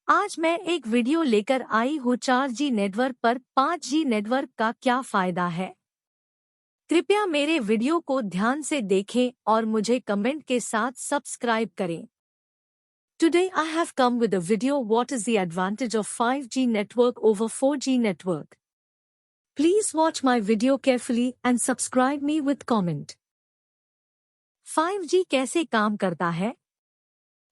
आज मैं एक वीडियो लेकर आई हूँ 4G नेटवर्क पर 5G नेटवर्क का क्या फायदा है। कृपया मेरे वीडियो को ध्यान से देखें और मुझे कमेंट के साथ सब्सक्राइब करें। Today I have come with a video what is the advantage of 5G network over 4G network. Please watch my video carefully and subscribe me with comment. 5G कैसे काम करता है?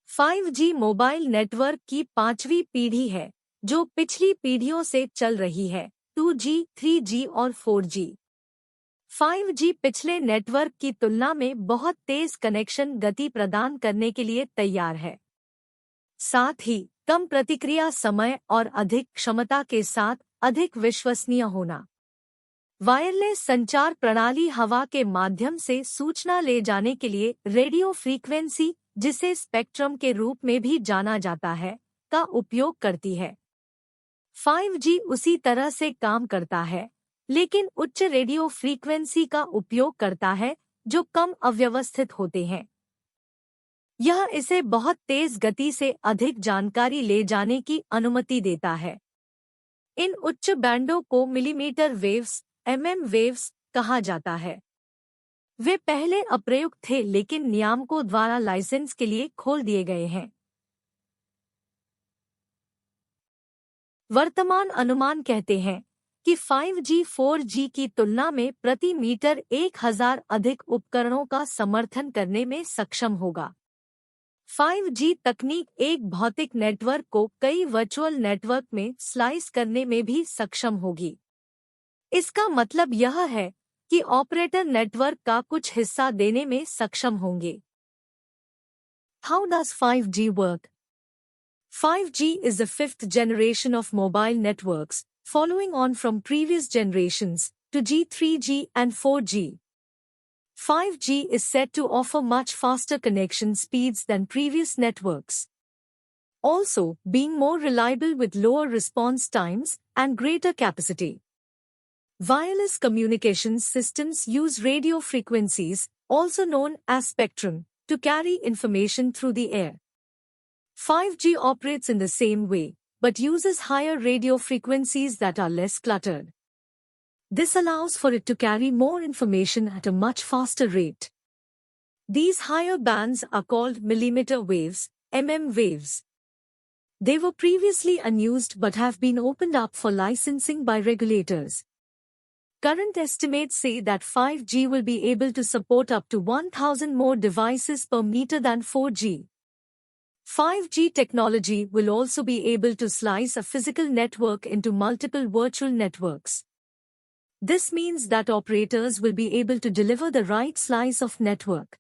5G मोबाइल नेटवर्क की 5वीं पीढ़ी है जो पिछली पीढ़ियों से चल रही है 2G, 3G और 4G। 5G पिछले नेटवर्क की तुलना में बहुत तेज कनेक्शन गति प्रदान करने के लिए तैयार है। साथ ही कम प्रतिक्रिया समय और अधिक क्षमता के साथ अधिक विश्वसनीय होना। वायरलेस संचार प्रणाली हवा के माध्यम से सूचना ले जाने के लिए रेडियो फ्रीक्वेंसी, जिसे स्पेक्ट्रम के रूप में भी जाना जाता है, का उपयोग करती है। 5G उसी तरह से काम करता है, लेकिन उच्च रेडियो फ्रीक्वेंसी का उपयोग करता है जो कम अव्यवस्थित होते हैं। यह इसे बहुत तेज गति से अधिक जानकारी ले जाने की अनुमति देता है। इन उच्च बैंडों को मिलीमीटर वेव्स, वेव्स कहा जाता है। वे पहले अप्रयुक्त थे लेकिन नियामकों द्वारा लाइसेंस के लिए खोल दिए गए हैं। वर्तमान अनुमान कहते हैं कि 5G 4G की तुलना में प्रति मीटर 1000 अधिक उपकरणों का समर्थन करने में सक्षम होगा। 5G तकनीक एक भौतिक नेटवर्क को कई वर्चुअल नेटवर्क में स्लाइस करने में भी सक्षम होगी। इसका मतलब यह है कि ऑपरेटर नेटवर्क का कुछ हिस्सा देने में सक्षम होंगे। How does 5G work? 5G is the fifth generation of mobile networks, following on from previous generations, 2G, 3G and 4G. 5G is said to offer much faster connection speeds than previous networks, also being more reliable with lower response times and greater capacity. Wireless communications systems use radio frequencies, also known as spectrum, to carry information through the air. 5G operates in the same way, but uses higher radio frequencies that are less cluttered. This allows for it to carry more information at a much faster rate. These higher bands are called millimeter waves, waves. They were previously unused but have been opened up for licensing by regulators. Current estimates say that 5G will be able to support up to 1000 more devices per meter than 4G. 5G technology will also be able to slice a physical network into multiple virtual networks. This means that operators will be able to deliver the right slice of network.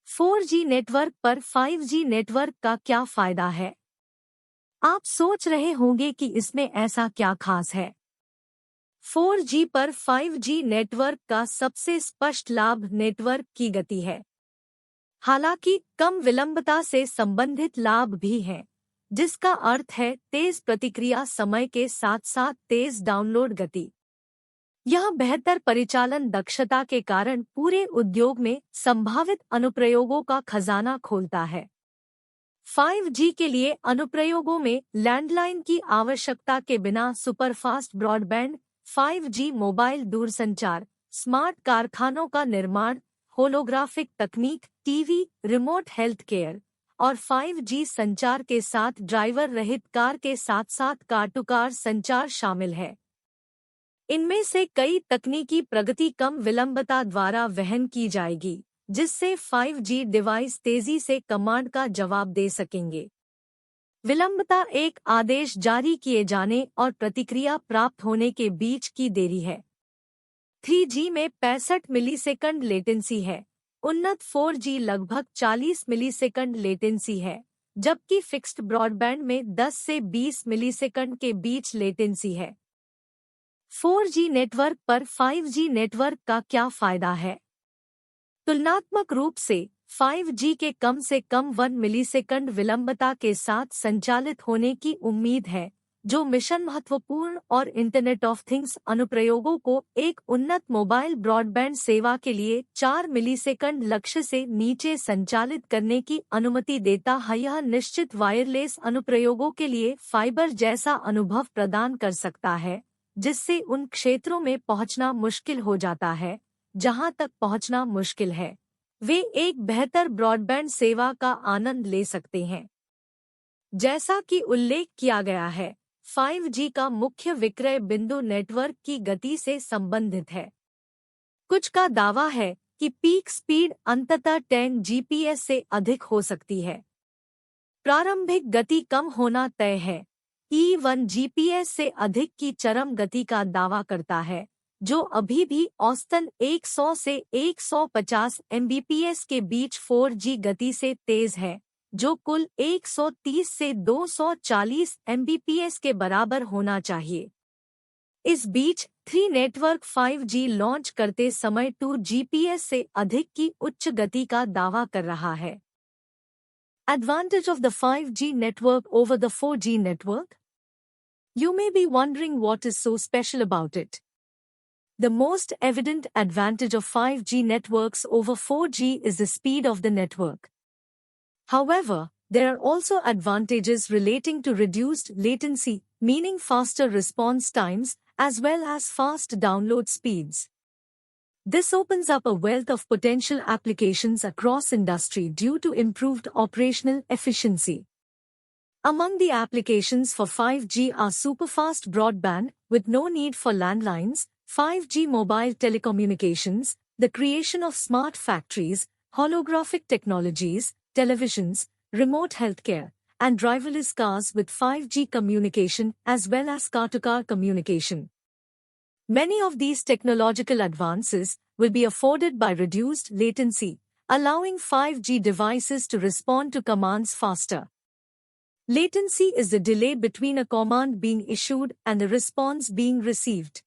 4G network पर 5G network का क्या फायदा है? आप सोच रहे होंगे कि इसमें ऐसा क्या खास है। 4G पर 5G नेटवर्क का सबसे स्पष्ट लाभ नेटवर्क की गति है। हालांकि कम विलंबता से संबंधित लाभ भी हैं, जिसका अर्थ है तेज प्रतिक्रिया समय के साथ साथ तेज डाउनलोड गति। यह बेहतर परिचालन दक्षता के कारण पूरे उद्योग में संभावित अनुप्रयोगों का खजाना खोलता है। 5G के लिए अनुप्रयोगों में लैंडलाइन की आवश्यकता के बिना सुपरफास्ट ब्रॉडबैंड, 5G मोबाइल दूरसंचार, स्मार्ट कारखानों का निर्माण, होलोग्राफिक तकनीक, टीवी, रिमोट हेल्थ केयर और 5G संचार के साथ ड्राइवर रहित कार के साथ साथ कार टू कार संचार शामिल है। इनमें से कई तकनीकी प्रगति कम विलंबता द्वारा वहन की जाएगी, जिससे 5G डिवाइस तेजी से कमांड का जवाब दे सकेंगे। विलंबता एक आदेश जारी किए जाने और प्रतिक्रिया प्राप्त होने के बीच की देरी है। 3G में 65 मिलीसेकंड लेटेंसी है। उन्नत 4G लगभग 40 मिलीसेकंड लेटेंसी है, जबकि फिक्स्ड ब्रॉडबैंड में 10 से 20 मिलीसेकंड के बीच लेटेंसी है। 4G नेटवर्क पर 5G नेटवर्क का क्या फायदा है? तुलनात्मक रूप से 5G के कम से कम 1 मिलीसेकंड विलंबता के साथ संचालित होने की उम्मीद है, जो मिशन महत्वपूर्ण और इंटरनेट ऑफ थिंग्स अनुप्रयोगों को एक उन्नत मोबाइल ब्रॉडबैंड सेवा के लिए 4 मिलीसेकंड लक्ष्य से नीचे संचालित करने की अनुमति देता है। यह निश्चित वायरलेस अनुप्रयोगों के लिए फाइबर जैसा अनुभव प्रदान कर सकता है, जिससे उन क्षेत्रों में पहुंचना मुश्किल हो जाता है जहां तक पहुंचना मुश्किल है। वे एक बेहतर ब्रॉडबैंड सेवा का आनंद ले सकते हैं। जैसा कि उल्लेख किया गया है, 5G का मुख्य विक्रय बिंदु नेटवर्क की गति से संबंधित है। कुछ का दावा है कि पीक स्पीड अंततः 10 GPS से अधिक हो सकती है। प्रारंभिक गति कम होना तय है। E1 GPS से अधिक की चरम गति का दावा करता है, जो अभी भी औसतन 100 से 150 Mbps के बीच 4G गति से तेज है, जो कुल 130 से 240 Mbps के बराबर होना चाहिए। इस बीच 3 नेटवर्क 5G लॉन्च करते समय 2 GPS से अधिक की उच्च गति का दावा कर रहा है। Advantage of the 5G network over the 4G network? You may be wondering what is so special about it. The most evident advantage of 5G networks over 4G is the speed of the network. However, there are also advantages relating to reduced latency, meaning faster response times, as well as fast download speeds. This opens up a wealth of potential applications across industry due to improved operational efficiency. Among the applications for 5G are superfast broadband with no need for landlines, 5G mobile telecommunications, the creation of smart factories, holographic technologies, televisions, remote healthcare, and driverless cars with 5G communication as well as car-to-car communication. Many of these technological advances will be afforded by reduced latency, allowing 5G devices to respond to commands faster. Latency is the delay between a command being issued and the response being received.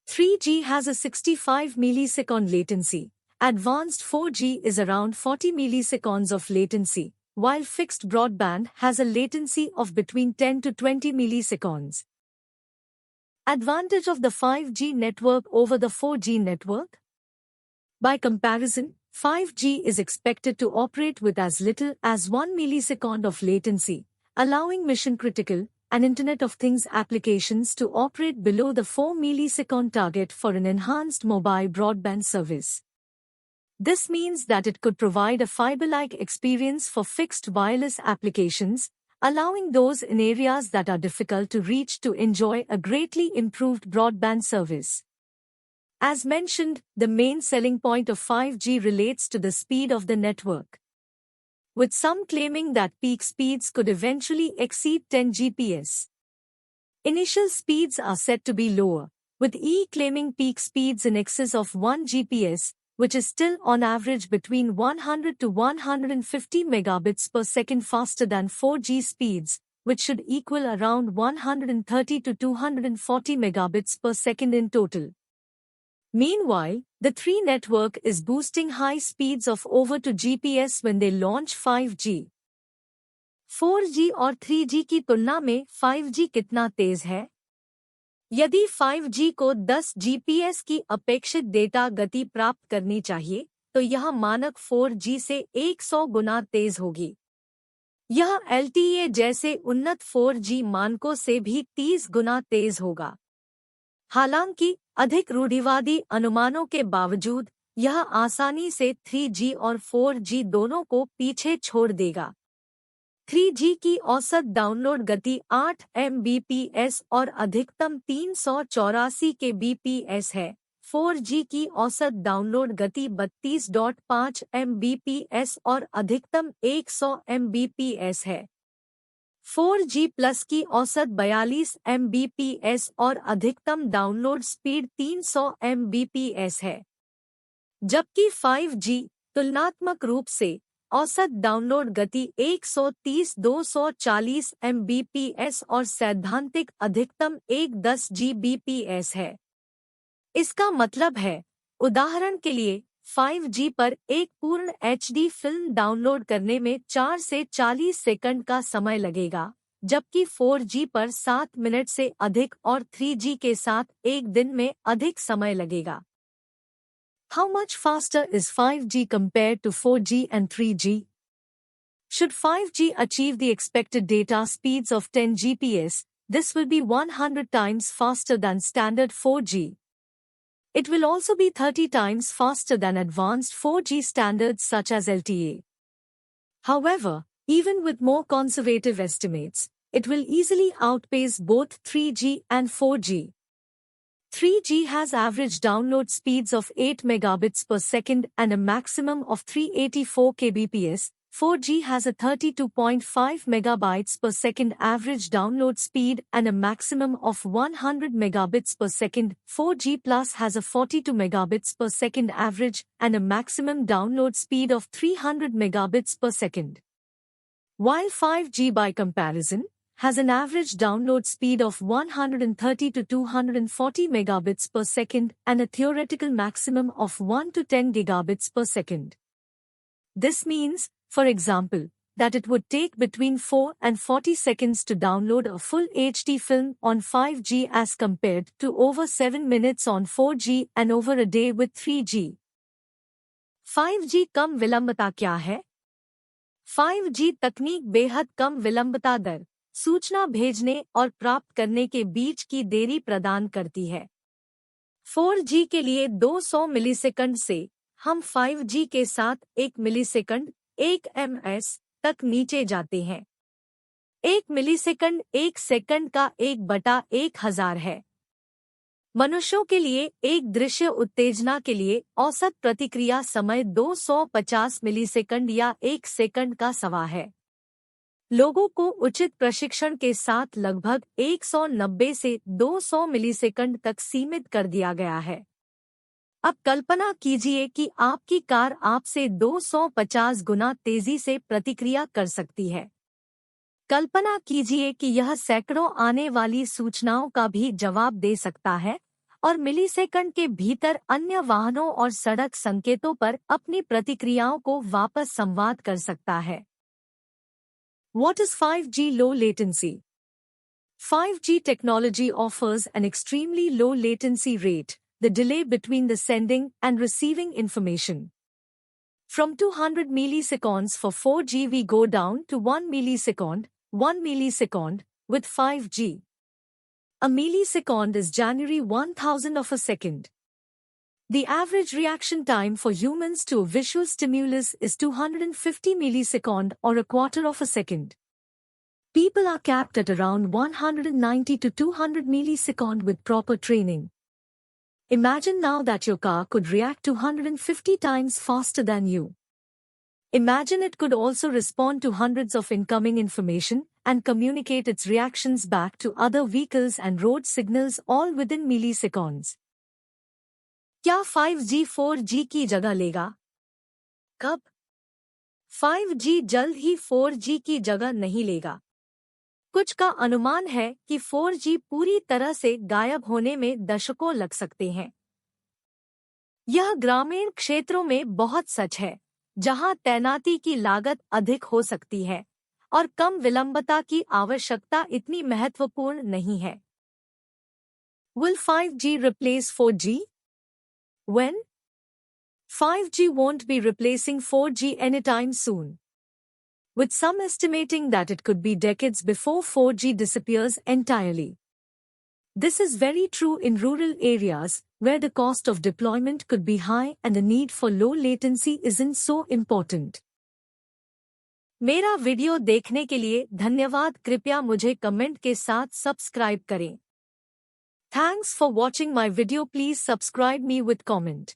3G has a 65 millisecond latency. Advanced 4G is around 40 milliseconds of latency, while fixed broadband has a latency of between 10 to 20 milliseconds. Advantage of the 5G network over the 4G network? By comparison, 5G is expected to operate with as little as 1 millisecond of latency, allowing mission-critical and Internet of Things applications to operate below the 4 millisecond target for an enhanced mobile broadband service. This means that it could provide a fiber-like experience for fixed wireless applications, allowing those in areas that are difficult to reach to enjoy a greatly improved broadband service. As mentioned, the main selling point of 5G relates to the speed of the network, with some claiming that peak speeds could eventually exceed 10 GPS. Initial speeds are said to be lower, with E claiming peak speeds in excess of 1 GPS, which is still on average between 100 to 150 megabits per second faster than 4G speeds, which should equal around 130 to 240 megabits per second in total. Meanwhile, the 3 network is boosting high speeds of over 2 GPS when they launch 5G. 4G और 3G की तुलना में 5G कितना तेज है? यदि 5G को 10 GPS की अपेक्षित डेटा गति प्राप्त करनी चाहिए, तो यह मानक 4G से 100 गुना तेज होगी। यह LTE जैसे उन्नत 4G मानकों से भी 30 गुना तेज होगा। हालांकि अधिक रूढ़िवादी अनुमानों के बावजूद यह आसानी से 3G और 4G दोनों को पीछे छोड़ देगा। 3G की औसत डाउनलोड गति 8 Mbps और अधिकतम 384 kbps है। 4G की औसत डाउनलोड गति 32.5 Mbps और अधिकतम 100 Mbps है। 4G प्लस की औसत 42 Mbps और अधिकतम डाउनलोड स्पीड 300 Mbps है, जबकि 5G तुलनात्मक रूप से औसत डाउनलोड गति 130-240 Mbps और सैद्धांतिक अधिकतम 110 Gbps है। इसका मतलब है, उदाहरण के लिए 5G पर एक पूर्ण HD फिल्म डाउनलोड करने में 4 से 40 सेकंड का समय लगेगा, जबकि 4G पर 7 मिनट से अधिक और 3G के साथ एक दिन में अधिक समय लगेगा। How much faster is 5G compared to 4G and 3G? Should 5G achieve the expected data speeds of 10 Gbps, this will be 100 times faster than standard 4G. It will also be 30 times faster than advanced 4G standards such as LTE. However, even with more conservative estimates, it will easily outpace both 3G and 4G. 3G has average download speeds of 8 megabits per second and a maximum of 384 kbps. 4G has a 32.5 megabytes per second average download speed and a maximum of 100 megabits per second. 4G Plus has a 42 megabits per second average and a maximum download speed of 300 megabits per second. While 5G by comparison has an average download speed of 130 to 240 megabits per second and a theoretical maximum of 1 to 10 gigabits per second. This means, for example, that it would take between 4 and 40 seconds to download a full HD film on 5G as compared to over 7 minutes on 4G and over a day with 3G. 5G कम विलंबता क्या है? 5G तकनीक बेहद कम विलंबता दर, सूचना भेजने और प्राप्त करने के बीच की देरी प्रदान करती है। 4G के लिए 200 मिलीसेकंड से हम 5G के साथ 1 मिलीसेकंड 1 ms तक नीचे जाते हैं। 1 मिलीसेकंड 1 सेकंड का 1/1000 है। मनुष्यों के लिए एक दृश्य उत्तेजना के लिए औसत प्रतिक्रिया समय 250 मिलीसेकंड या 1 सेकंड का सवा है। लोगों को उचित प्रशिक्षण के साथ लगभग 190 से 200 मिलीसेकंड तक सीमित कर दिया गया है। अब कल्पना कीजिए कि आपकी कार आपसे 250 गुना तेजी से प्रतिक्रिया कर सकती है। कल्पना कीजिए कि यह सैकड़ों आने वाली सूचनाओं का भी जवाब दे सकता है और मिलीसेकंड के भीतर अन्य वाहनों और सड़क संकेतों पर अपनी प्रतिक्रियाओं को वापस संवाद कर सकता है। What is 5G low latency? 5G technology offers an extremely low latency rate, the delay between the sending and receiving information. From 200 milliseconds for 4G we go down to 1 millisecond with 5G. A millisecond is January 1000 of a second. The average reaction time for humans to a visual stimulus is 250 milliseconds or a quarter of a second. People are capped at around 190 to 200 milliseconds with proper training. Imagine now that your car could react 250 times faster than you. Imagine it could also respond to hundreds of incoming information and communicate its reactions back to other vehicles and road signals all within milliseconds. क्या 5G 4G की जगह लेगा? कब? 5G जल्द ही 4G की जगह नहीं लेगा। कुछ का अनुमान है कि 4G पूरी तरह से गायब होने में दशकों लग सकते हैं। यह ग्रामीण क्षेत्रों में बहुत सच है, जहां तैनाती की लागत अधिक हो सकती है और कम विलंबता की आवश्यकता इतनी महत्वपूर्ण नहीं है। Will 5G replace 4G? When? 5G won't be replacing 4G anytime soon, with some estimating that it could be decades before 4G disappears entirely. This is very true in rural areas, where the cost of deployment could be high and the need for low latency isn't so important. मेरा video देखने के लिए धन्यवाद। कृपया मुझे comment के साथ subscribe करें। Thanks for watching my video. Please subscribe me with comment.